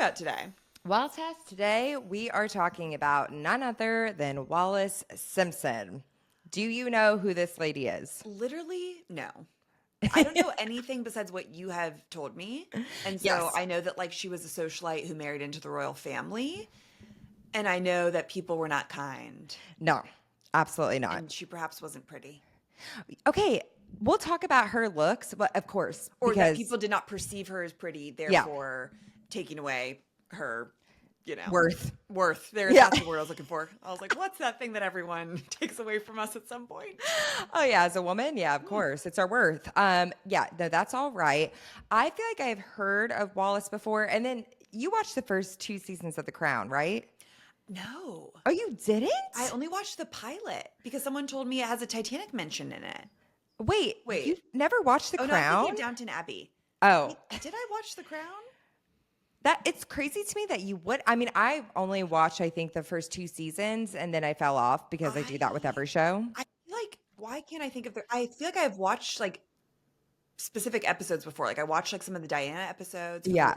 about today? Well, Tess, today we are talking about none other than Wallis Simpson. Do you know who this lady is? Literally, no. I don't know anything besides what you have told me. And so Yes. I know that she was a socialite who married into the royal family. And I know that people were not kind. No, absolutely not. And she perhaps wasn't pretty. Okay, we'll talk about her looks, but of course, Or that because people did not perceive her as pretty, yeah, therefore taking away her, worth. That's the word I was looking for. I was like, what's that thing that everyone takes away from us at some point? Oh yeah, as a woman, yeah, of course, it's our worth. Yeah, no, that's all right. I feel like I've heard of Wallis before, and then you watched the first 2 seasons of The Crown, right? No. Oh, you didn't? I only watched the pilot because someone told me it has a Titanic mention in it. Wait, Wait. you never watched The No, I'm Crown? thinking of Downton Abbey. Oh, Did I watch The Crown? that it's crazy to me that you would. I mean, I only watched, I think, the first 2 seasons, and then I fell off because I do that with every show. I feel like, why can't I think of I feel like I've watched specific episodes before. Like I watched some of the Diana episodes. Yeah.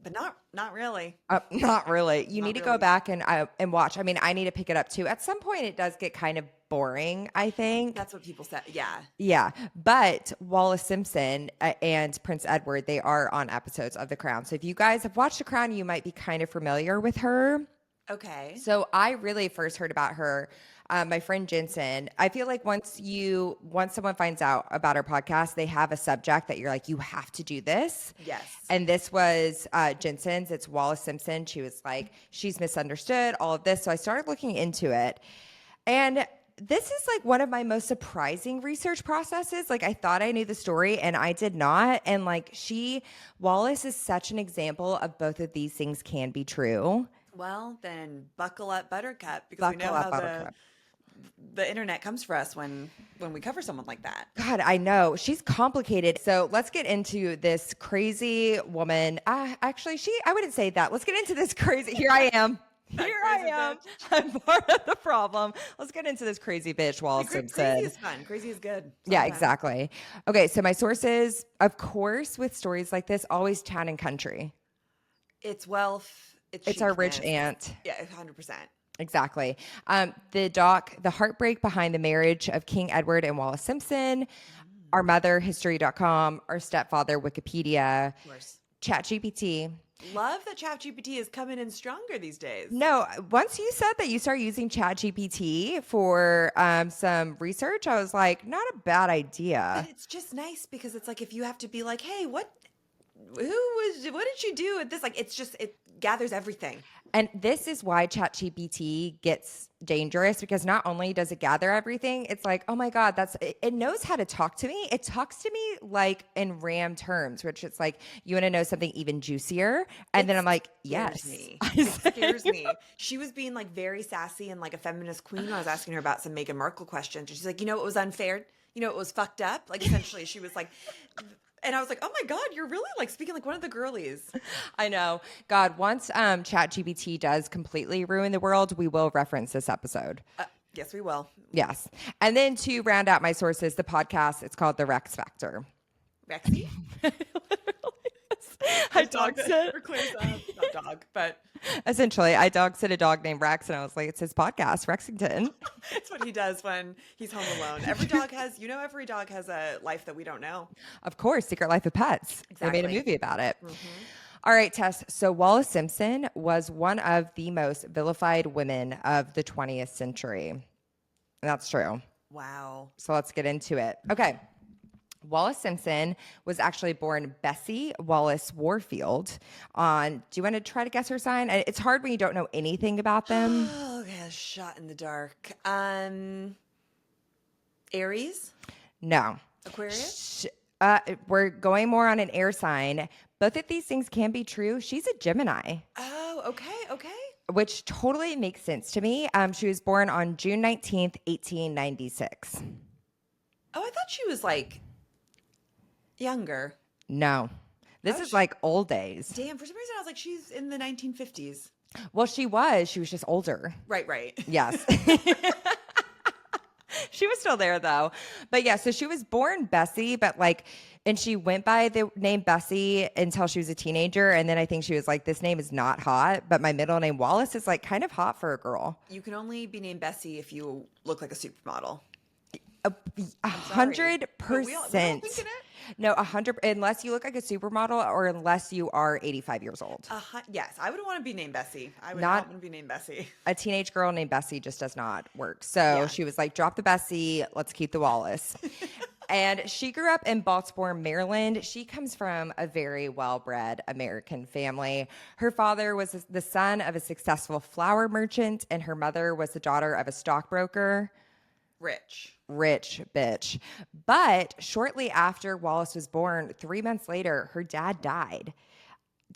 But not really. Not really. You Not need to really. go back and watch. I mean, I need to pick it up too. At some point, it does get kind of boring, I think. That's what people said. Yeah. Yeah, but Wallis Simpson and Prince Edward, they are on episodes of The Crown. So if you guys have watched The Crown, you might be kind of familiar with her. Okay. So I really first heard about her. My friend Jensen. I feel like once someone finds out about our podcast, they have a subject that you're like, you have to do this. Yes. And this was Jensen's. It's Wallis Simpson. She was like, she's misunderstood, all of this. So I started looking into it. And this is one of my most surprising research processes. I thought I knew the story and I did not. And Wallis is such an example of both of these things can be true. Well, then buckle up, Buttercup, because we know how the internet comes for us when we cover someone like that. God, I know. She's complicated. So let's get into this crazy woman. I wouldn't say that. Let's get into this crazy. Here I am. Here I am. I'm part of the problem. Let's get into this crazy bitch, Wallis Simpson. Crazy is fun. Crazy is good. Yeah, exactly. Okay, so my sources, of course, with stories like this, always town and country. It's wealth. It's our rich aunt. Yeah, 100%. Exactly. The heartbreak behind the marriage of King Edward and Wallis Simpson, our mother, history.com, our stepfather, Wikipedia, Of course. ChatGPT. Love that ChatGPT is coming in stronger these days. No, once you said that you started using ChatGPT for some research, I was like, not a bad idea. But it's just nice because it's if you have to be like, hey, what did you do at this? It gathers everything. And this is why ChatGPT gets dangerous, because not only does it gather everything, it's like, oh my God, it knows how to talk to me. It talks to me in RAM terms, which it's like, you want to know something even juicier? And then I'm like, yes. It scares me. She was being very sassy and a feminist queen when I was asking her about some Meghan Markle questions. And she's like, what was unfair? What was fucked up? Essentially, she was like... And I was like, oh my God, you're really speaking like one of the girlies. I know. God, once ChatGPT does completely ruin the world, we will reference this episode. Yes, we will. Yes. And then to round out my sources, the podcast, it's called The Rex Factor. Rexy? I dog sit. Not dog, but... Essentially, I dog sit a dog named Rex, and I was like, it's his podcast, Rexington. It's what he does when he's home alone. Every dog has a life that we don't know. Of course, Secret Life of Pets. Exactly. They made a movie about it. Mm-hmm. All right, Tess. So Wallis Simpson was one of the most vilified women of the 20th century. That's true. Wow. So let's get into it. Okay. Wallis Simpson was actually born Bessie Wallace Warfield on, do you want to try to guess her sign? It's hard when you don't know anything about them. Oh, okay, shot in the dark. Aries? No. Aquarius? We're going more on an air sign. Both of these things can be true. She's a Gemini. Oh, okay. Which totally makes sense to me. She was born on June 19th, 1896. Oh, I thought she was younger. No. This is old days. Damn, for some reason I was like, she's in the 1950s. Well, she was just older. Right. Yes. She was still there though. But yeah, so she was born Bessie, but like, and she went by the name Bessie until she was a teenager. And then I think she was like, this name is not hot, but my middle name Wallis is like kind of hot for a girl. You can only be named Bessie if you look like a supermodel. A I'm sorry. But we all think 100%. in it. No, 100, unless you look like a supermodel or unless you are 85 years old. Yes, I would want to be named Bessie. I would Not- not want to be named Bessie. A teenage girl named Bessie just does not work. So Yeah. she was like, drop the Bessie, let's keep the Wallis. And she grew up in Baltimore, Maryland. She comes from a very well-bred American family. Her father was the son of a successful flour merchant, and her mother was the daughter of a stockbroker. Rich bitch. But shortly after Wallis was born, 3 months later, her dad died.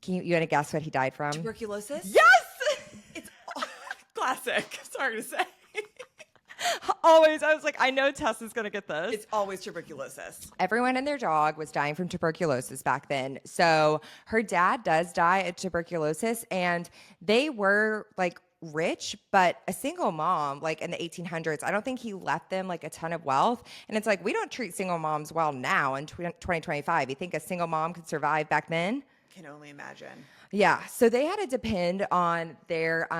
You want to guess what he died from? Tuberculosis? Yes! It's classic. Sorry to say. Always. I was like, I know Tess is going to get this. It's always tuberculosis. Everyone and their dog was dying from tuberculosis back then. So her dad does die of tuberculosis, and they were like rich, but a single mom, like in the 1800s, I don't think he left them like a ton of wealth. And it's like, we don't treat single moms well now in 2025. You think a single mom could survive back then? Can only imagine. Yeah. So they had to depend on their,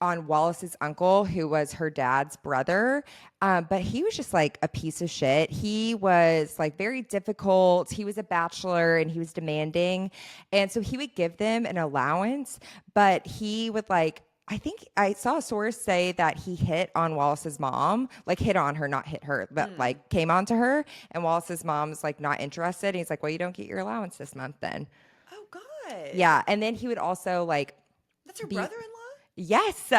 on Wallis's uncle, who was her dad's brother. But he was just like a piece of shit. He was like very difficult. He was a bachelor and he was demanding. And so he would give them an allowance, but he would like, I think I saw a source say that he hit on Wallis's mom, like hit on her, not hit her, but like came on to her. And Wallis's mom's like not interested. And he's like, well, you don't get your allowance this month then. Oh, God. Yeah. And then he would also like, That's her brother-in-law? yes.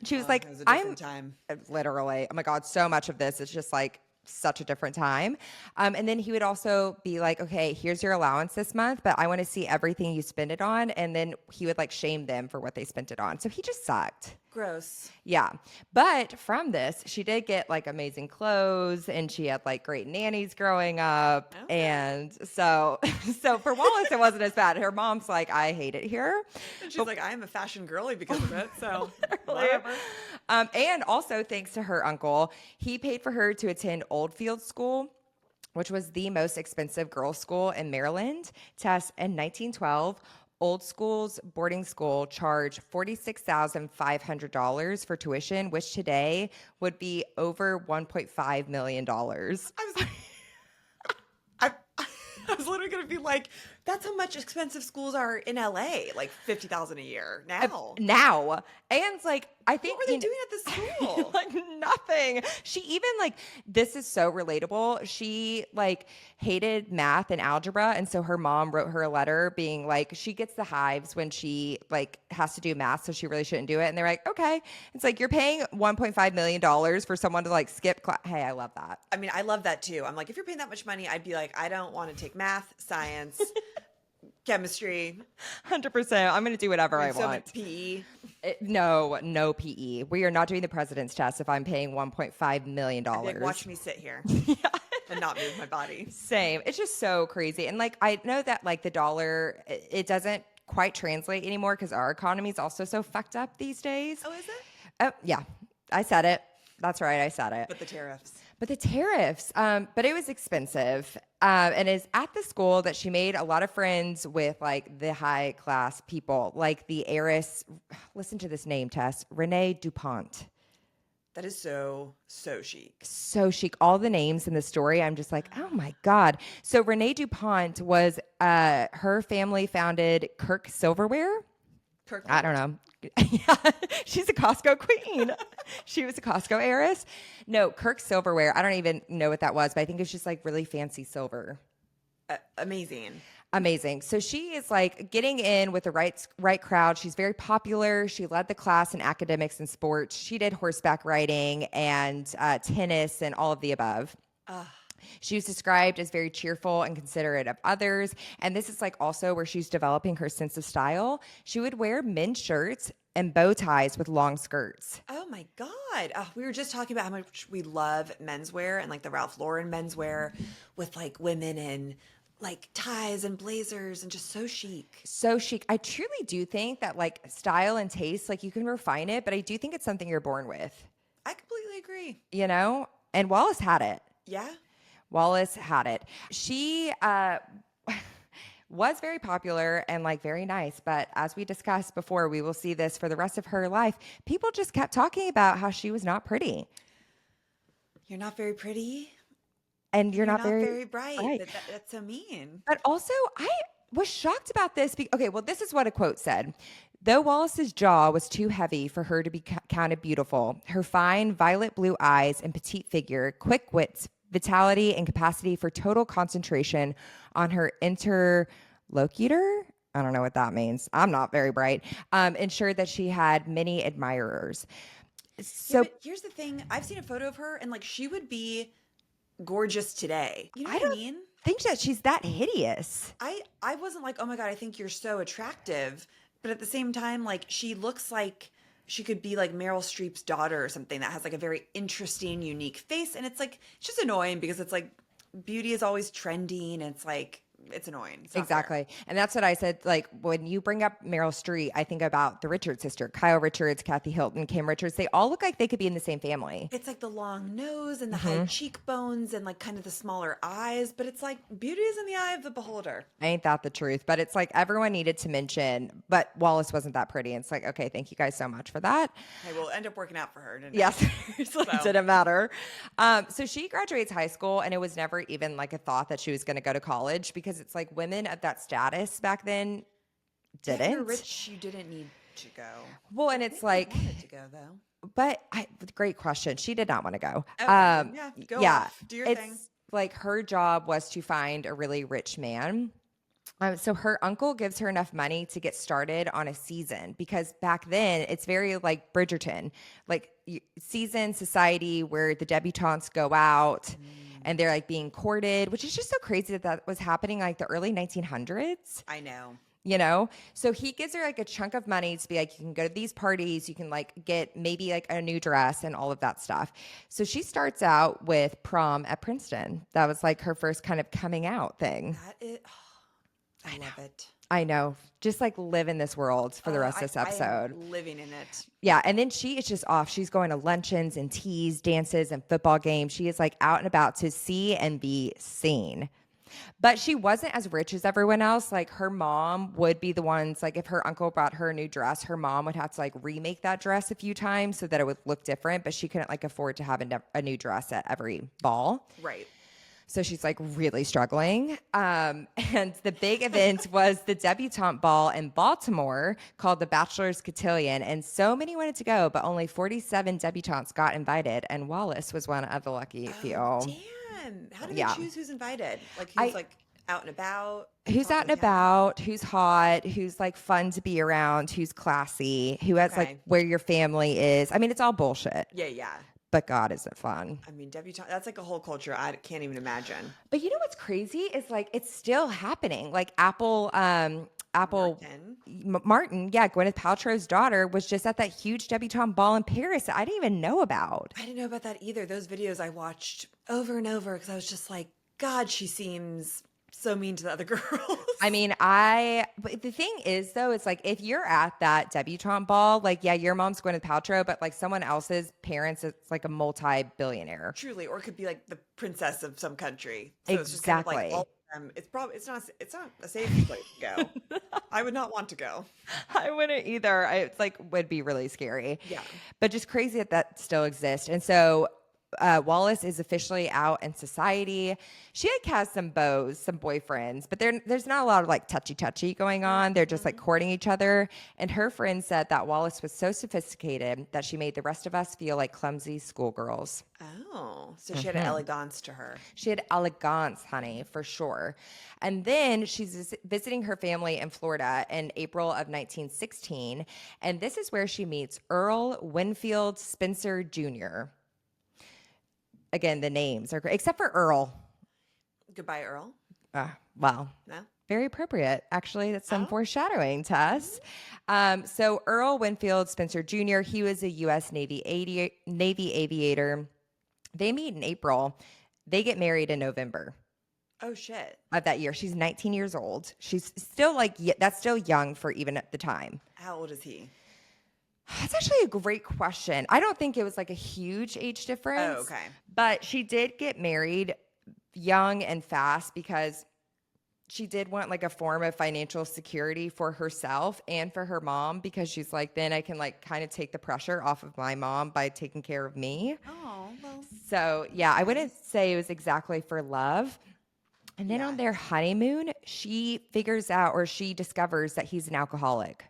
She was like, It was a different time. Literally, oh my God, so much of this is just like such a different time. And then he would also be like, okay, here's your allowance this month, but I want to see everything you spend it on. And then he would like shame them for what they spent it on. So he just sucked. Gross. Yeah. But from this, she did get like amazing clothes and she had like great nannies growing up. Okay. And so for Wallis, it wasn't as bad. Her mom's like, I hate it here. And she's like, I am a fashion girly because of it. So Literally. whatever. And also thanks to her uncle, he paid for her to attend Oldfield School, which was the most expensive girls' school in Maryland. Tess, in 1912, Old School's boarding school charged $46,500 for tuition, which today would be over $1.5 million. I was like, I was literally going to be like, that's how much expensive schools are in LA, like $50,000 a year now. Now. And like, I think What were they doing at this school? like nothing. She even like, this is so relatable. She like hated math and algebra. And so her mom wrote her a letter being like, she gets the hives when she like has to do math. So she really shouldn't do it. And they're like, okay. It's like, you're paying $1.5 million for someone to like skip class. Hey, I love that. I mean, I love that too. I'm like, if you're paying that much money, I'd be like, I don't want to take math, science, chemistry, 100%. I'm going to do whatever I so want. much PE. No PE. We are not doing the president's test if I'm paying $1.5 million. I'd be like, watch me sit here and not move my body. Same. It's just so crazy. And like, I know that like the dollar, it doesn't quite translate anymore because our economy is also so fucked up these days. Oh, is it? Oh, yeah. I said it. That's right. I said it. But the tariffs. But it was expensive. And it's at the school that she made a lot of friends with like the high class people, like the heiress. Listen to this name, Tess. Renee DuPont. That is so chic. So chic. All the names in the story, I'm just like, oh my God. So Renee DuPont was, her family founded Kirk Silverware. Kirk. I don't know. Yeah, she's a Costco queen. She was a Costco heiress. No, Kirk Silverware. I don't even know what that was, but I think it's just like really fancy silver. Amazing. Amazing. So she is like getting in with the right crowd. She's very popular. She led the class in academics and sports. She did horseback riding and tennis and all of the above. She was described as very cheerful and considerate of others. And this is like also where she's developing her sense of style. She would wear men's shirts and bow ties with long skirts. Oh my God. We were just talking about how much we love menswear and like the Ralph Lauren menswear with like women in like ties and blazers and just so chic. So chic. I truly do think that like style and taste, like you can refine it, but I do think it's something you're born with. I completely agree. You know? And Wallis had it. Yeah. Wallis had it. She was very popular and like very nice, but as we discussed before, we will see this for the rest of her life. People just kept talking about how she was not pretty. You're not very pretty. And you're You're not not very very bright. bright. That's so mean. But also, I was shocked about this. Okay, well, this is what a quote said. Though Wallace's jaw was too heavy for her to be counted beautiful, her fine violet blue eyes and petite figure, quick wits, vitality, and capacity for total concentration on her interlocutor, I don't know what that means. I'm not very bright, ensured that she had many admirers. So Yeah, but here's the thing. I've seen a photo of her and like she would be gorgeous today. You know I what I don't mean? think that she's that hideous. I wasn't like, oh my God, I think you're so attractive. But at the same time, like she looks like she could be like Meryl Streep's daughter or something that has like a very interesting, unique face. And it's like, it's just annoying because it's like beauty is always trendy and it's like, it's annoying. It's not fair. Exactly. And that's what I said. Like when you bring up Meryl Streep, I think about the Richards sister, Kyle Richards, Kathy Hilton, Kim Richards. They all look like they could be in the same family. It's like the long nose and the high cheekbones and like kind of the smaller eyes, but it's like beauty is in the eye of the beholder. Ain't that the truth? But it's like everyone needed to mention, but Wallace wasn't that pretty. And it's like, okay, thank you guys so much for that. Hey, we'll end up working out for her. Didn't Yes, it So. didn't matter. So she graduates high school, and it was never even like a thought that she was going to go to college because it's like women of that status back then If didn't. you're rich, you didn't need to go. Well, and it's like, I wanted to go though. but great question. She did not want to go. Okay, yeah, go off. Do your it's thing. like her job was to find a really rich man. So her uncle gives her enough money to get started on a season because back then it's very like Bridgerton, like season society where the debutantes go out and they're like being courted, which is just so crazy that that was happening like the early 1900s. I know. You know, so he gives her like a chunk of money to be like, you can go to these parties, you can like get maybe like a new dress and all of that stuff. So she starts out with prom at Princeton. That was like her first kind of coming out thing. That is, I love it. I know. Just like live in this world for the rest of this I episode. am living in it. Yeah. And then she is just off. She's going to luncheons and teas, dances, and football games. She is like out and about to see and be seen. But she wasn't as rich as everyone else. Like her mom would be the ones, like if her uncle brought her a new dress, her mom would have to like remake that dress a few times so that it would look different. But she couldn't like afford to have a new dress at every ball. Right. So she's like really struggling. And the big event was the debutante ball in Baltimore called the Bachelor's Cotillion. And so many wanted to go, but only 47 debutantes got invited. And Wallis was one of the lucky few. Damn. How do they choose who's invited? Like who's like out and about? Who's out and about, who's hot, who's like fun to be around, who's classy, who has like where your family is. I mean, it's all bullshit. Yeah, yeah. But God, is it fun? I mean, debutante, that's like a whole culture I can't even imagine. But you know what's crazy is like it's still happening. Like Apple Martin, yeah, Gwyneth Paltrow's daughter was just at that huge debutante ball in Paris that I didn't even know about. I didn't know about that either. Those videos I watched over and over because I was just like, God, she seems so mean to the other girls. I mean, but the thing is though, it's like if you're at that debutante ball, like yeah, your mom's Gwyneth Paltrow, but like someone else's parents, it's like a multi-billionaire. Truly, or it could be like the princess of some country. So Exactly. it's just kind of like all of them. It's not a safe place to go. I would not want to go. I wouldn't either. It's like would be really scary. Yeah. But just crazy that still exists. And so Wallis is officially out in society. She like has some beaux, some boyfriends, but there's not a lot of like touchy going on. They're just like courting each other. And her friend said that Wallis was so sophisticated that she made the rest of us feel like clumsy schoolgirls. Oh, so she had an elegance to her. She had elegance, honey, for sure. And then she's visiting her family in Florida in April of 1916. And this is where she meets Earl Winfield Spencer Jr. Again, the names are great, except for Earl. Goodbye, Earl. Well, No? very appropriate. Actually, that's some foreshadowing, Tess. So Earl Winfield Spencer Jr., he was a U.S. Navy aviator. They meet in April. They get married in November. Oh, shit. Of that year. She's 19 years old. She's still like, that's still young for even at the time. How old is he? That's actually a great question. I don't think it was like a huge age difference. Oh, okay. But she did get married young and fast because she did want like a form of financial security for herself and for her mom, because she's like, then I can like kind of take the pressure off of my mom by taking care of me. Oh, well. So yeah, I wouldn't Nice. say it was exactly for love. And then Yeah. on their honeymoon, she figures out, or she discovers, that he's an alcoholic.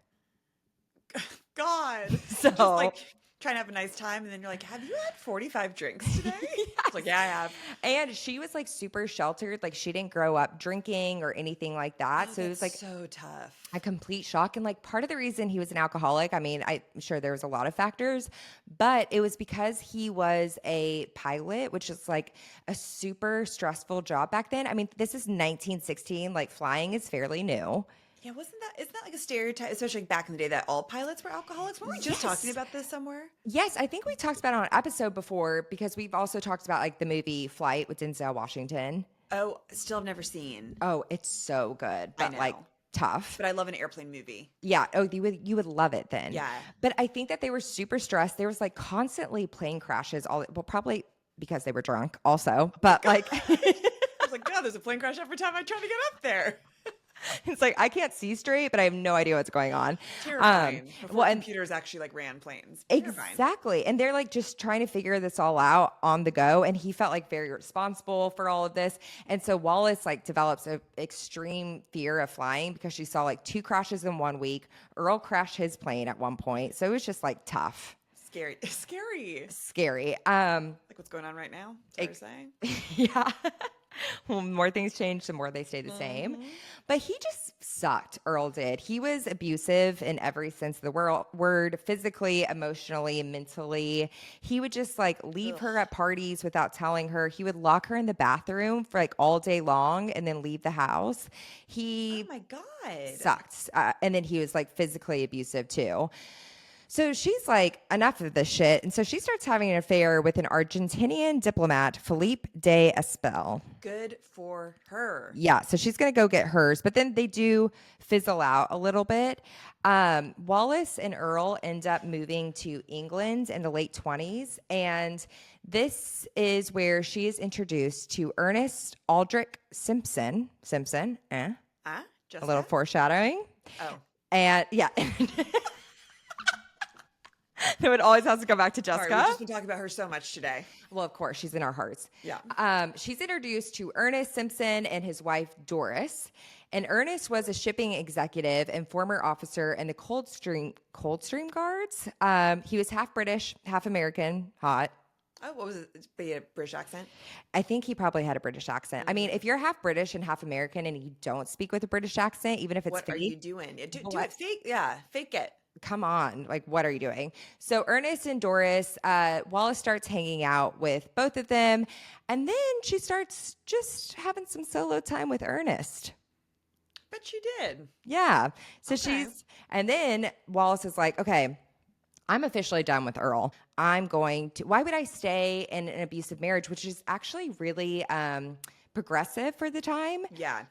God. Just So like trying to have a nice time. And then you're like, have you had 45 drinks today? It's like, yeah, I have. and she was like super sheltered. Like she didn't grow up drinking or anything like that. Oh, So it was like that's so tough. a complete shock. And like part of the reason he was an alcoholic, I mean, I'm sure there was a lot of factors, but it was because he was a pilot, which is like a super stressful job back then. I mean, this is 1916, like flying is fairly new. Yeah, isn't that like a stereotype, especially back in the day, that all pilots were alcoholics? Weren't we just talking Yes. about this somewhere? Yes, I think we talked about it on an episode before, because we've also talked about like the movie Flight with Denzel Washington. Oh, still have never seen. Oh, it's so good, I but like know. tough. But I love an airplane movie. Yeah. Oh, you would love it then. Yeah. But I think that they were super stressed. There was like constantly plane crashes. Well, probably because they were drunk also. But like, I was like, God, there's a plane crash every time I try to get up there. it's like I can't see straight, but I have no idea what's going on. Terrifying. Before Well, and computers actually like ran planes. Terrifying. exactly. And they're like just trying to figure this all out on the go. And he felt like very responsible for all of this. And so Wallis like develops an extreme fear of flying because she saw like 2 crashes in 1 week. Earl crashed his plane at one point. So it was just like tough. Scary. Scary. Scary. Like what's going on right now? Is that what you're saying? Yeah. Well, more things change, the more they stay the same. But he just sucked, Earl did. He was abusive in every sense of the word, physically, emotionally, mentally. He would just like leave her at parties without telling her. He would lock her in the bathroom for like all day long and then leave the house. He Oh my God. sucked. And then he was like physically abusive too. So she's like, enough of this shit. And so she starts having an affair with an Argentinian diplomat, Felipe de Espel. Good for her. Yeah, so she's going to go get hers. But then they do fizzle out a little bit. Wallis and Earl end up moving to England in the late 20s. And this is where she is introduced to Ernest Aldrich Simpson. Just A little that? foreshadowing. Oh. And yeah. No, it always has to go back to Sorry, Jessica. we've just been talking about her so much today. Well, of course, she's in our hearts. Yeah. She's introduced to Ernest Simpson and his wife, Doris. And Ernest was a shipping executive and former officer in the Coldstream Guards. He was half British, half American, hot. Oh, what was it? He had a British accent? I think he probably had a British accent. I mean, if you're half British and half American and you don't speak with a British accent, even if it's What fake, are you doing? Do it fake. Yeah, fake it. come on, like, what are you doing? So Ernest and Doris, Wallis starts hanging out with both of them, and then she starts just having some solo time with Ernest. But she did. Yeah. So Okay. and then Wallis is like, okay, I'm officially done with Earl. Why would I stay in an abusive marriage, which is actually really progressive for the time? Yeah.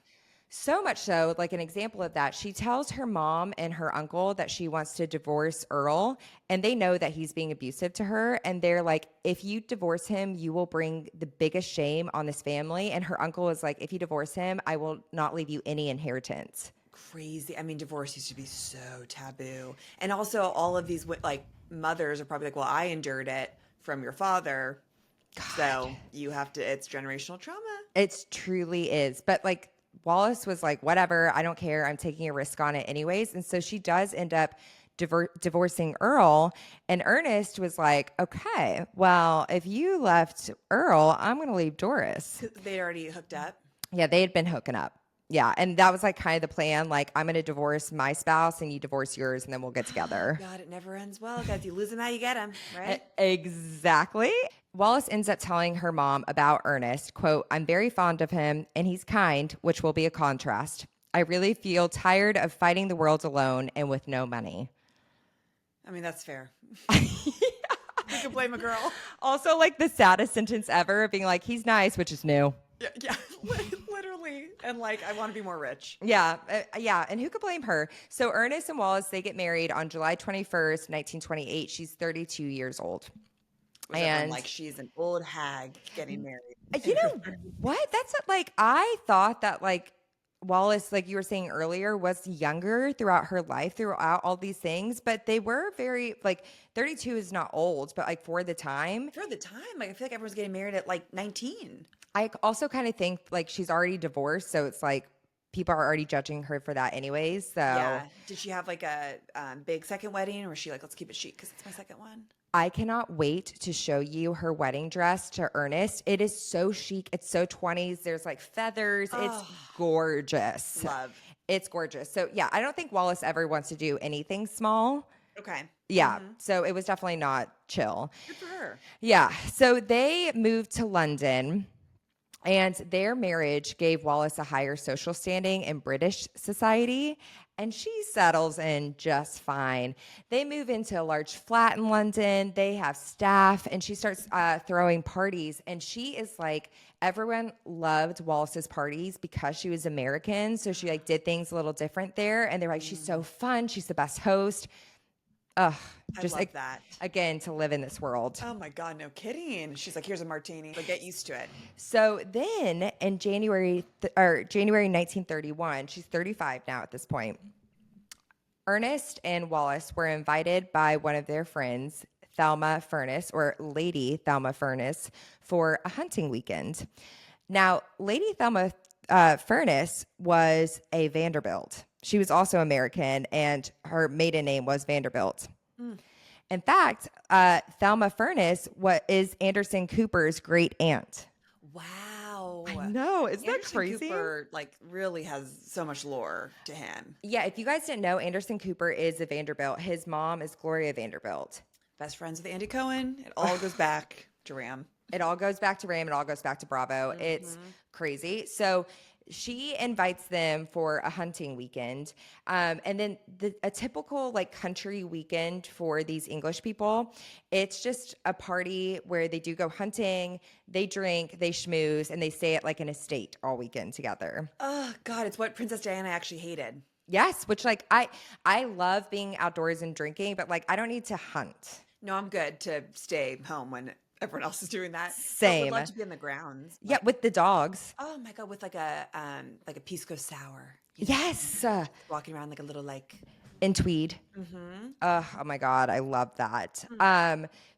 So much so, like an example of that, she tells her mom and her uncle that she wants to divorce Earl, and they know that he's being abusive to her. And they're like, if you divorce him, you will bring the biggest shame on this family. And her uncle is like, if you divorce him, I will not leave you any inheritance. Crazy. I mean, divorce used to be so taboo. And also, all of these like mothers are probably like, well, I endured it from your father. So you have to, it's generational trauma. It truly is. But like, Wallis was like, whatever, I don't care. I'm taking a risk on it anyways. And so she does end up divorcing Earl. And Ernest was like, okay, well, if you left Earl, I'm going to leave Doris. They'd already hooked up. Yeah, they had been hooking up. Yeah. And that was like kind of the plan. Like, I'm going to divorce my spouse and you divorce yours and then we'll get together. God, it never ends well, guys. You lose them how you get them, right? Exactly. Wallis ends up telling her mom about Ernest, quote, I'm very fond of him and he's kind, which will be a contrast. I really feel tired of fighting the world alone and with no money. I mean, that's fair. You can blame a girl. Also, like the saddest sentence ever, being like, he's nice, which is new. Yeah, literally. me. And like, I want to be more rich. Yeah. Yeah. And who could blame her? So Ernest and Wallis, they get married on July 21st, 1928. She's 32 years old. Was everyone like, she's an old hag getting married? You know what? That's like, I thought that like Wallis, like you were saying earlier, was younger throughout her life, throughout all these things, but they were very like 32 is not old, but like for the time. For the time, like I feel like everyone's getting married at like 19. I also kind of think like she's already divorced, so it's like people are already judging her for that anyways. So Yeah. Did she have like a big second wedding, or was she like, let's keep it chic because it's my second one? I cannot wait to show you her wedding dress to Ernest. It is so chic. It's so 20s. There's like feathers. It's gorgeous. Love. It's gorgeous. So yeah, I don't think Wallis ever wants to do anything small. Okay. Yeah. So it was definitely not chill. Good for her. Yeah. So they moved to London. And their marriage gave Wallis a higher social standing in British society, and she settles in just fine. They move into a large flat in London. They have staff, and she starts throwing parties. And she is like, everyone loved Wallis's parties because she was American, so she like did things a little different there. And they're like, she's so fun. She's the best host. Ugh, just I love that. Again, to live in this world. Oh my God, no kidding. She's like, here's a martini. Like, get used to it. So then in January 1931, she's 35 now at this point. Ernest and Wallis were invited by one of their friends, Thelma Furness, or Lady Thelma Furness, for a hunting weekend. Now, Lady Thelma Furness was a Vanderbilt. She was also American, and her maiden name was Vanderbilt. In fact, Thelma Furness is Anderson Cooper's great aunt. Wow. I know. Isn't that Anderson crazy? Cooper, like, really has so much lore to him. Yeah, if you guys didn't know, Anderson Cooper is a Vanderbilt. His mom is Gloria Vanderbilt. Best friends with Andy Cohen. It all goes back to Ram. It all goes back to Ram. It all goes back to Bravo. It's crazy. So she invites them for a hunting weekend. And then a typical like country weekend for these English people, it's just a party where they do go hunting, they drink, they schmooze, and they stay at like an estate all weekend together. Oh, God. It's what Princess Diana actually hated. Yes, which like I love being outdoors and drinking, but like I don't need to hunt. No, I'm good to stay home when everyone else is doing that. Same. But would love to be in the grounds. Yeah, with the dogs. Oh my God, with like a pisco sour. Yes. Walking around like a little like In tweed. Oh my God, I love that.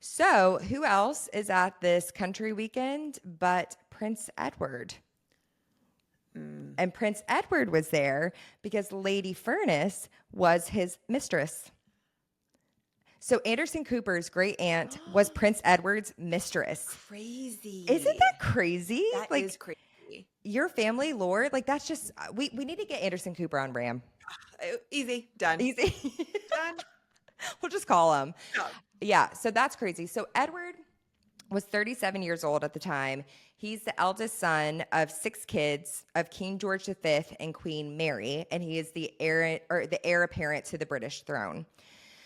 So who else is at this country weekend but Prince Edward? And Prince Edward was there because Lady Furness was his mistress. So Anderson Cooper's great aunt was Prince Edward's mistress. crazy. Isn't that crazy? That like is crazy. your family lore, like that's just we need to get Anderson Cooper on Ram. Easy. Done. Easy. Done. We'll just call him. Done. Yeah, so that's crazy. So Edward was 37 years old at the time. He's the eldest son of 6 kids of King George V and Queen Mary, and he is the heir apparent to the British throne.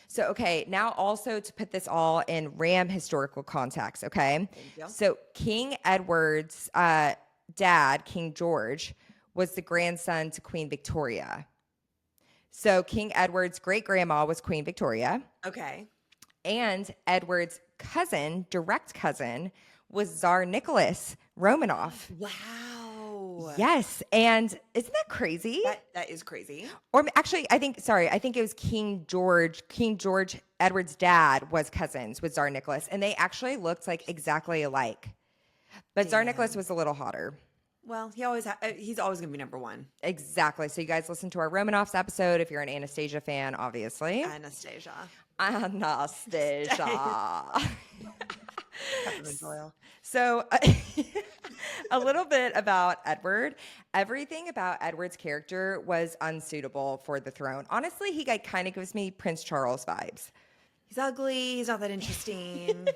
So, okay, now also to put this all in Ram historical context, okay? you. So King Edward's dad, King George, was the grandson to Queen Victoria. So King Edward's great-grandma was Queen Victoria. Okay. And Edward's cousin, direct cousin, was Tsar Nicholas Romanov. Wow. Yes, and isn't that crazy? That is crazy. Or actually, I think it was King George. King George, Edward's dad, was cousins with Tsar Nicholas, and they actually looked like exactly alike. But Tsar Nicholas was a little hotter. Well, he's always going to be number one. Exactly. So you guys listen to our Romanovs episode if you're an Anastasia fan, obviously. Anastasia. So a little bit about Edward. Everything about Edward's character was unsuitable for the throne. Honestly, he kind of gives me Prince Charles vibes. He's ugly. He's not that interesting.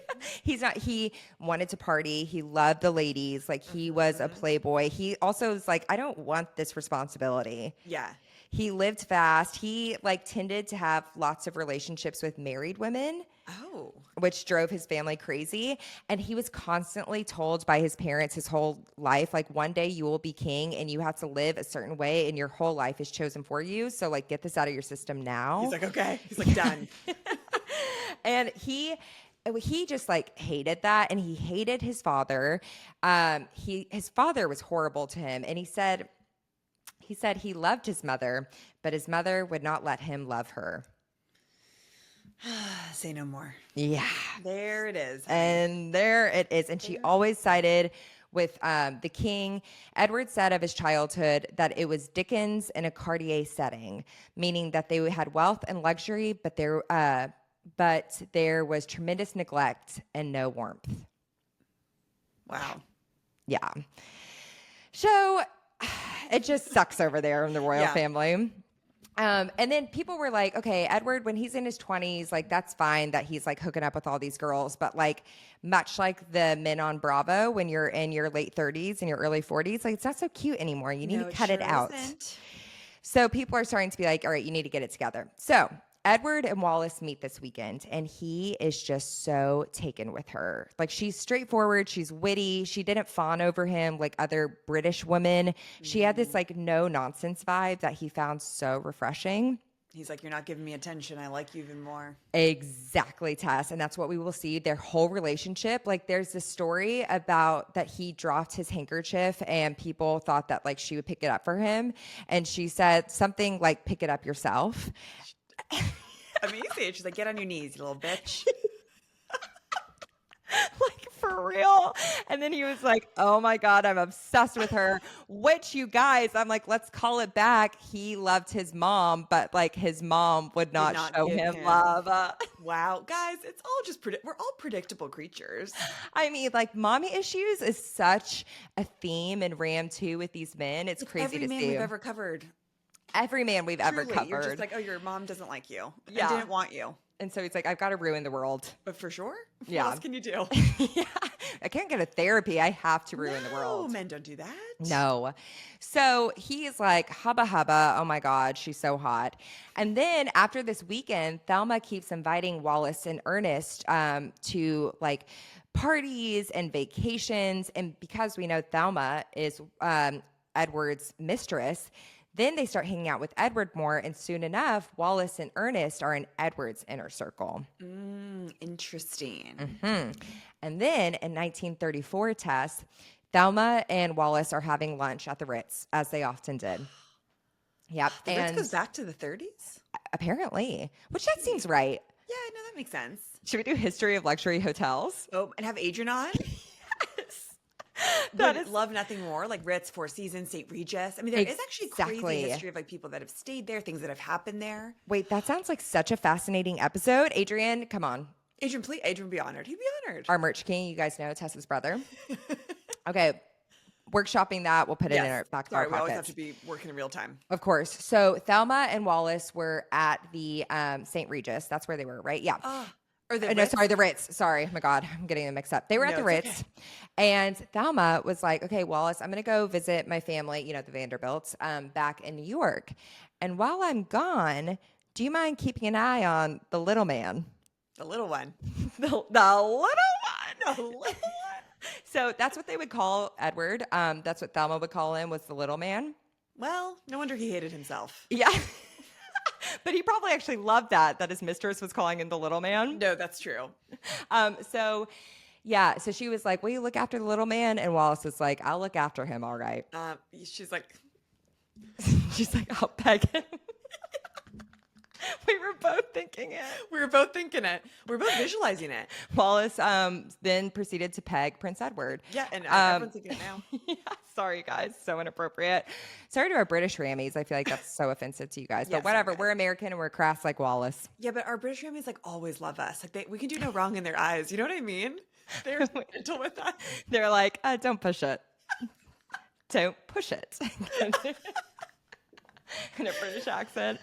He wanted to party. He loved the ladies. Like he was a playboy. He also was like, I don't want this responsibility. Yeah. He lived fast. He like tended to have lots of relationships with married women. Oh. Which drove his family crazy. And he was constantly told by his parents his whole life, like, one day you will be king and you have to live a certain way and your whole life is chosen for you. So, like, get this out of your system now. He's like, okay. He's like, done. And he just like hated that, and he hated his father. His father was horrible to him, and he said he loved his mother, but his mother would not let him love her. Say no more. Yeah. There it is. And there it is. And she always sided with the king. Edward said of his childhood that it was Dickens in a Cartier setting, meaning that they had wealth and luxury, but there was tremendous neglect and no warmth. Wow. Yeah. So it just sucks over there in the royal family. And then people were like, okay, Edward, when he's in his 20s, like, that's fine that he's like hooking up with all these girls. But like, much like the men on Bravo, when you're in your late 30s and your early 40s, like, it's not so cute anymore. You need to cut it out. Isn't. So people are starting to be like, all right, you need to get it together. So Edward and Wallis meet this weekend, and he is just so taken with her. Like, she's straightforward, she's witty, she didn't fawn over him like other British women. She had this like no nonsense vibe that he found so refreshing. He's like, you're not giving me attention. I like you even more. Exactly, Tess. And that's what we will see their whole relationship. Like, there's this story about that he dropped his handkerchief and people thought that like she would pick it up for him. And she said something like, pick it up yourself. Amazing. She's like, get on your knees, you little bitch. Like, for real. And then he was like, oh my God, I'm obsessed with her. Which, you guys, I'm like, let's call it back. He loved his mom, but like his mom would not show him love. Wow. Guys, it's all just, we're all predictable creatures. I mean, like, mommy issues is such a theme in Ram 2 with these men. It's crazy to see. Every man we've ever covered. Every man we've ever covered. You're just like, oh, your mom doesn't like you. Yeah. And didn't want you. And so he's like, I've got to ruin the world. But for sure? Yeah. What else can you do? Yeah. I can't go to therapy. I have to ruin the world. No, men don't do that. No. So he's like, hubba hubba. Oh my God, she's so hot. And then after this weekend, Thelma keeps inviting Wallis and Ernest to like parties and vacations. And because we know Thelma is Edward's mistress, then they start hanging out with Edward more, and soon enough, Wallis and Ernest are in Edward's inner circle. Interesting. Mm-hmm. And then in 1934, Tess, Thelma and Wallis are having lunch at the Ritz, as they often did. Yep. The Ritz goes back to the 30s? Apparently, which that seems right. Yeah, no, that makes sense. Should we do history of luxury hotels? Oh, and have Adrian on? Yes. That is love nothing more, like Ritz, Four Seasons, St. Regis. I mean, there is actually crazy history of like people that have stayed there, things that have happened there. Wait, that sounds like such a fascinating episode. Adrian, come on. Adrian, please, Adrian, be honored. He'd be honored. Our merch king, you guys know, Tessa's brother. Okay, workshopping that. We'll put it in our back of our pockets. We always have to be working in real time. Of course. So Thelma and Wallis were at the St. Regis. That's where they were, right? Yeah. Or the no, sorry, the Ritz. Sorry. Oh my God, I'm getting them mixed up. They were at the Ritz. Okay. And Thelma was like, okay, Wallis, I'm going to go visit my family, you know, the Vanderbilts, back in New York. And while I'm gone, do you mind keeping an eye on the little man? The little one. the little one. The little one. So that's what they would call Edward. That's what Thelma would call him, was the little man. Well, no wonder he hated himself. Yeah. But he probably actually loved that his mistress was calling him the little man. No, that's true. So she was like, will you look after the little man? And Wallis was like, I'll look after him, all right. She's like, I'll peg him. We were both thinking it. We were both visualizing it. Wallis then proceeded to peg Prince Edward. Yeah, and everyone's thinking it now. Yeah, sorry, guys. So inappropriate. Sorry to our British Rammies. I feel like that's so offensive to you guys. But whatever. We're American and we're crass like Wallis. Yeah, but our British Rammies like always love us. Like we can do no wrong in their eyes. You know what I mean? They're gentle with us. They're like, don't push it. Don't push it. In a British accent.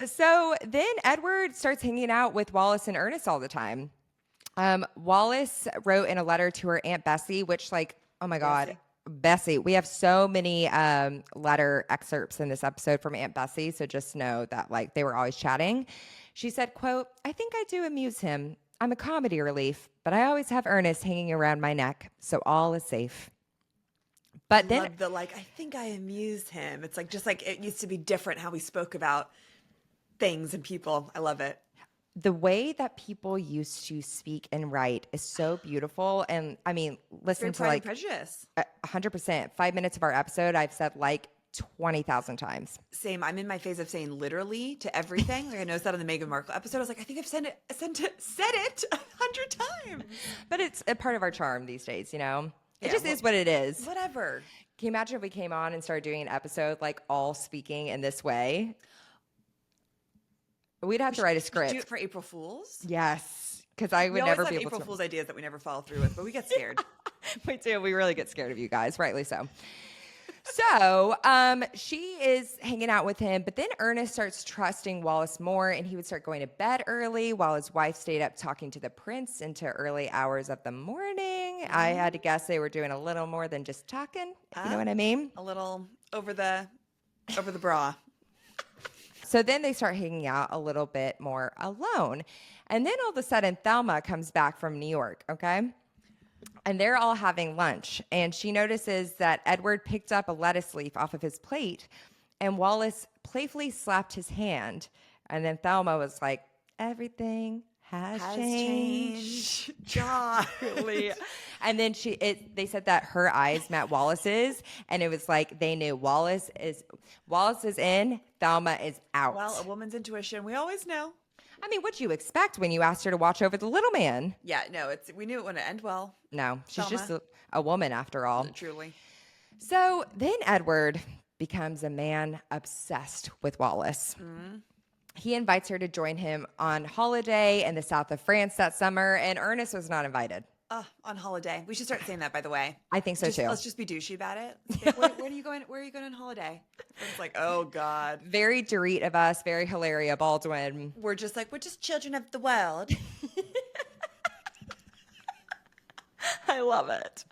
So then Edward starts hanging out with Wallis and Ernest all the time. Wallis wrote in a letter to her Aunt Bessie, which, like, oh my God, Bessie. We have so many letter excerpts in this episode from Aunt Bessie, so just know that like they were always chatting. She said, quote, "I think I do amuse him. I'm a comedy relief, but I always have Ernest hanging around my neck, so all is safe." But I then love the like, I think I amuse him. It's like, just like it used to be different how we spoke about things and people. I love it. the way that people used to speak and write is so beautiful. And I mean, listen Very to Pride and like Prejudice. 100%, 5 minutes of our episode, I've said like 20,000 times. Same. I'm in my phase of saying literally to everything. Like I noticed that on the Meghan Markle episode. I was like, I think I've said it 100 times. But it's a part of our charm these days, you know? It Yeah, just is what it is. Whatever. Can you imagine if we came on and started doing an episode like all speaking in this way? We'd have to write a Do it script. for April Fools. Yes, because I We would always never have be able April to. Fool's ideas that we never follow through with, but we get scared. We do. We really get scared of you guys, rightly so. So she is hanging out with him, but then Ernest starts trusting Wallis more, and he would start going to bed early while his wife stayed up talking to the prince into early hours of the morning. I had to guess they were doing a little more than just talking, if you know what I mean. A little over the bra. So then they start hanging out a little bit more alone. And then all of a sudden, Thelma comes back from New York, okay? And they're all having lunch. And she notices that Edward picked up a lettuce leaf off of his plate, and Wallis playfully slapped his hand. And then Thelma was like, everything has changed. God. Really. And then they said that her eyes met Wallis's, and it was like they knew Wallis is in, Thelma is out. Well, a woman's intuition, we always know. I mean, what'd you expect when you asked her to watch over the little man? Yeah, no, we knew it wouldn't end well. No, she's Thelma. just a woman after all. Truly. So then Edward becomes a man obsessed with Wallis. He invites her to join him on holiday in the south of France that summer, and Ernest was not invited. On holiday. We should start saying that, by the way. I think so too. Let's just be douchey about it. Like, where are you going? Where are you going on holiday? It's like, oh God. Very Dorit of us, very Hilaria Baldwin. We're just children of the world. I love it.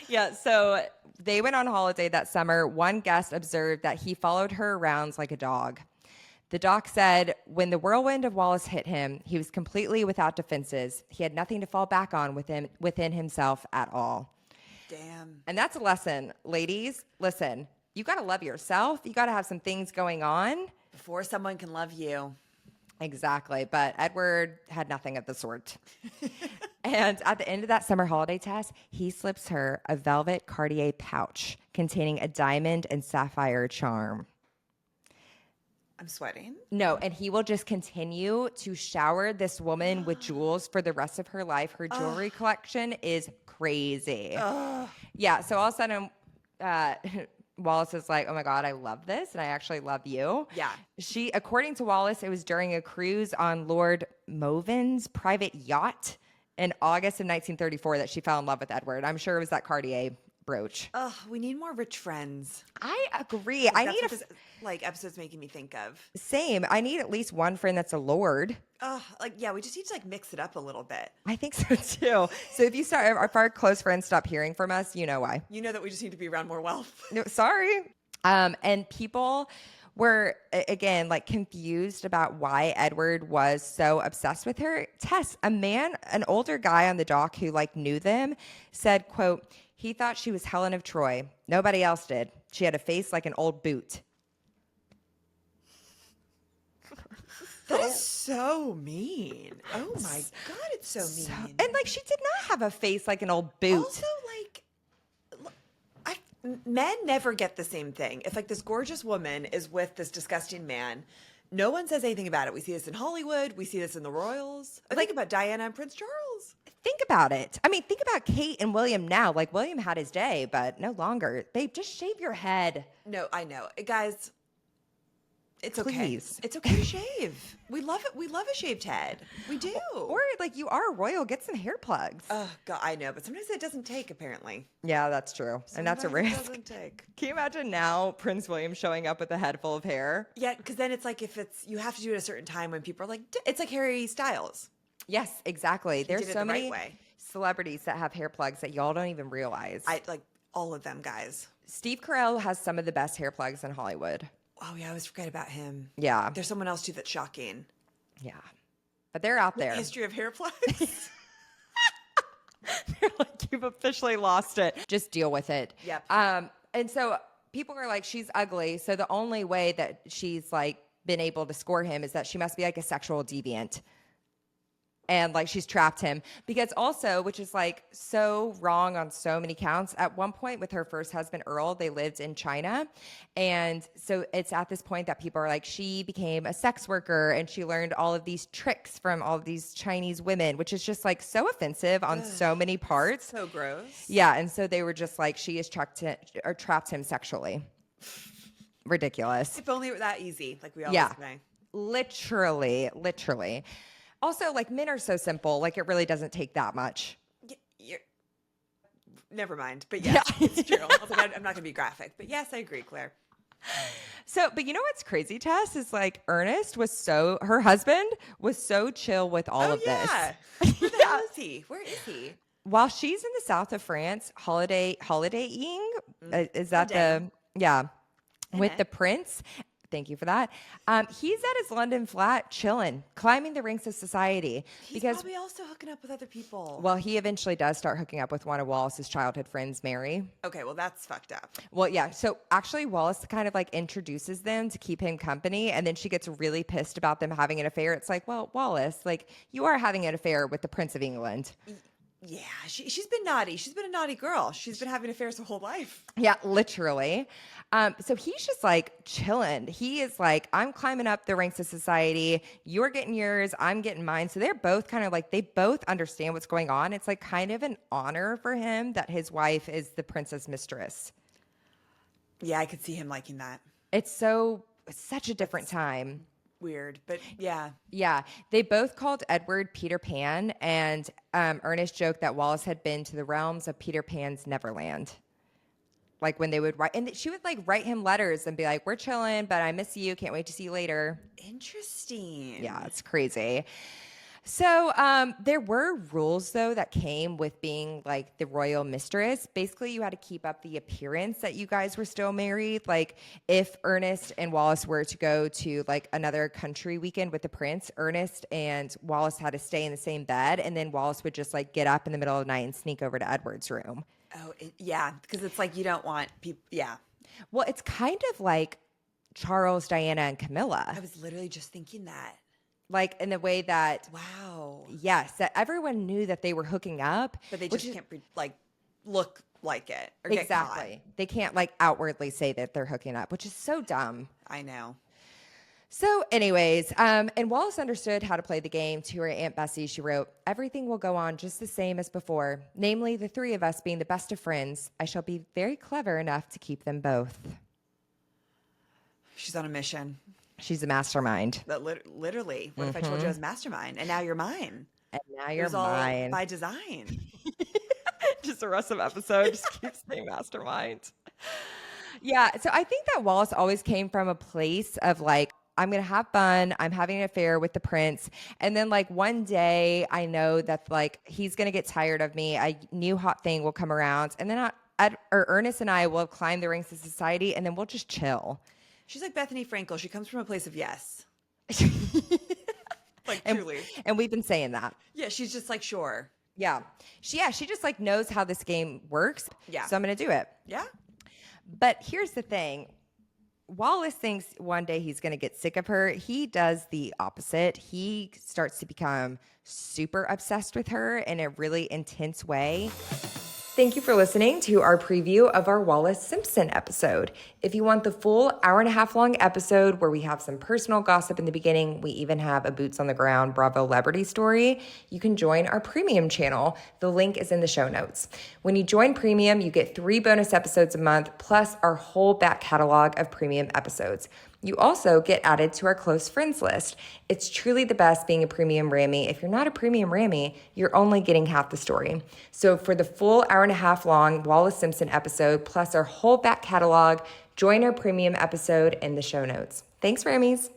Yeah, so they went on holiday that summer. One guest observed that he followed her around like a dog. The doc said when the whirlwind of Wallis hit him, he was completely without defenses. He had nothing to fall back on within himself at all. Damn. And that's a lesson. Ladies, listen, you got to love yourself. You got to have some things going on. Before someone can love you. Exactly. But Edward had nothing of the sort. And at the end of that summer holiday test, he slips her a velvet Cartier pouch containing a diamond and sapphire charm. I'm sweating. No, and he will just continue to shower this woman with jewels for the rest of her life. Her jewelry collection is crazy. Yeah, so all of a sudden, Wallis is like, oh my God, I love this, and I actually love you. Yeah. According to Wallis, it was during a cruise on Lord Moven's private yacht in August of 1934 that she fell in love with Edward. I'm sure it was that Cartier brooch. We need more rich friends. I agree. I That's need what this episode's making me think of. same. I need at least one friend that's a lord. We just need to mix it up a little bit. I think so too. So if our close friends stop hearing from us, you know why. You know that we just need to be around more wealth. No, sorry. And people were again confused about why Edward was so obsessed with her. Tess, an older guy on the dock who knew them, said, quote, he thought she was Helen of Troy. Nobody else did. She had a face like an old boot. That is so mean. Oh my God, it's so mean. And she did not have a face like an old boot. Also, men never get the same thing. If this gorgeous woman is with this disgusting man, no one says anything about it. We see this in Hollywood. We see this in the royals. Think about Diana and Prince Charles. Think about it. I mean, think about Kate and William now. William had his day, but no longer. Babe, just shave your head. No, I know. Guys, it's Please. okay. It's okay to shave. We love it. We love a shaved head. We do. Or you are royal, get some hair plugs. Oh, God, I know. But sometimes it doesn't take, apparently. Yeah, that's true. And that's a Sometimes risk. It doesn't take. Can you imagine now Prince William showing up with a head full of hair? Yeah, because then it's you have to do it at a certain time when people are it's like Harry Styles. Yes, exactly. There's did it so the right many way. celebrities that have hair plugs that y'all don't even realize. All of them, guys. Steve Carell has some of the best hair plugs in Hollywood. Oh, yeah, I always forget about him. Yeah. There's someone else, too, that's shocking. Yeah. But they're out there. History of hair plugs. They're like, you've officially lost it. Just deal with it. Yep. And so people are like, she's ugly. So the only way that she's like been able to score him is that she must be like a sexual deviant. And like she's trapped him because also, which is like so wrong on so many counts. At one point with her first husband, Earl, they lived in China. And so it's at this point that people are like, she became a sex worker and she learned all of these tricks from all of these Chinese women, which is just like so offensive on so many parts. So gross. Yeah. And so they were just like, she has trapped him sexually. Ridiculous. If only it were that easy, like we always say. Literally. Also, like, men are so simple. Like, it really doesn't take that much. Never mind. But yes, it's true. I was like, I'm not going to be graphic. But yes, I agree, Claire. So, but you know what's crazy, Tess, is like Ernest her husband was so chill with all of this. Where the hell is he? Where is he? While she's in the south of France, holidaying, is that with the prince. Thank you for that. He's at his London flat, chilling, climbing the ranks of society. He's probably also hooking up with other people. Well, he eventually does start hooking up with one of Wallis's childhood friends, Mary. Okay, well, that's fucked up. Well, yeah. So actually, Wallis kind of like introduces them to keep him company, and then she gets really pissed about them having an affair. It's like, well, Wallis, like you are having an affair with the Prince of England. Yeah, she's been naughty. She's been a naughty girl. She's been having affairs her whole life. Yeah, literally. So he's just like chilling. He is like, I'm climbing up the ranks of society. You're getting yours. I'm getting mine. So they're both kind of like, they both understand what's going on. It's like kind of an honor for him that his wife is the princess mistress. Yeah, I could see him liking that. It's such a different time. Weird, but yeah. Yeah. They both called Edward Peter Pan, and Ernest joked that Wallis had been to the realms of Peter Pan's Neverland. Like when they would write, and she would like write him letters and be like, we're chilling, but I miss you. Can't wait to see you later. Interesting. Yeah, it's crazy. So there were rules, though, that came with being like the royal mistress. Basically, you had to keep up the appearance that you guys were still married. Like if Ernest and Wallis were to go to like another country weekend with the prince, Ernest and Wallis had to stay in the same bed. And then Wallis would just like get up in the middle of the night and sneak over to Edward's room. Oh, yeah. Because it's like you don't want people. Yeah. Well, it's kind of like Charles, Diana, and Camilla. I was literally just thinking that. Like in the way that, wow, yes, that everyone knew that they were hooking up, but they just can't look like it or get exactly. Caught. They can't like outwardly say that they're hooking up, which is so dumb. I know. So, anyways, and Wallis understood how to play the game. To her Aunt Bessie, she wrote, "Everything will go on just the same as before. Namely, the three of us being the best of friends. I shall be very clever enough to keep them both." She's on a mission. She's a mastermind. That literally. What if I told you I was mastermind and now you're mine? And now you're mine. All by design. Just the rest of the episode just keeps saying mastermind. Yeah. So I think that Wallis always came from a place of like, I'm going to have fun. I'm having an affair with the prince. And then like one day I know that like he's going to get tired of me. A new hot thing will come around. And then Ernest and I will climb the ranks of society and then we'll just chill. She's like Bethany Frankel. She comes from a place of yes. Like truly. And we've been saying that. Yeah, she's just like, sure. Yeah. She just like knows how this game works. Yeah. So I'm going to do it. Yeah. But here's the thing. Wallis thinks one day he's going to get sick of her. He does the opposite. He starts to become super obsessed with her in a really intense way. Thank you for listening to our preview of our Wallis Simpson episode. If you want the full hour-and-a-half long episode where we have some personal gossip in the beginning, we even have a boots on the ground Bravo celebrity story, you can join our premium channel. The link is in the show notes. When you join premium, you get 3 bonus episodes a month, plus our whole back catalog of premium episodes. You also get added to our close friends list. It's truly the best being a premium Rammy. If you're not a premium Rammy, you're only getting half the story. So for the full hour-and-a-half long Wallis Simpson episode, plus our whole back catalog, join our premium episode in the show notes. Thanks, Rammies.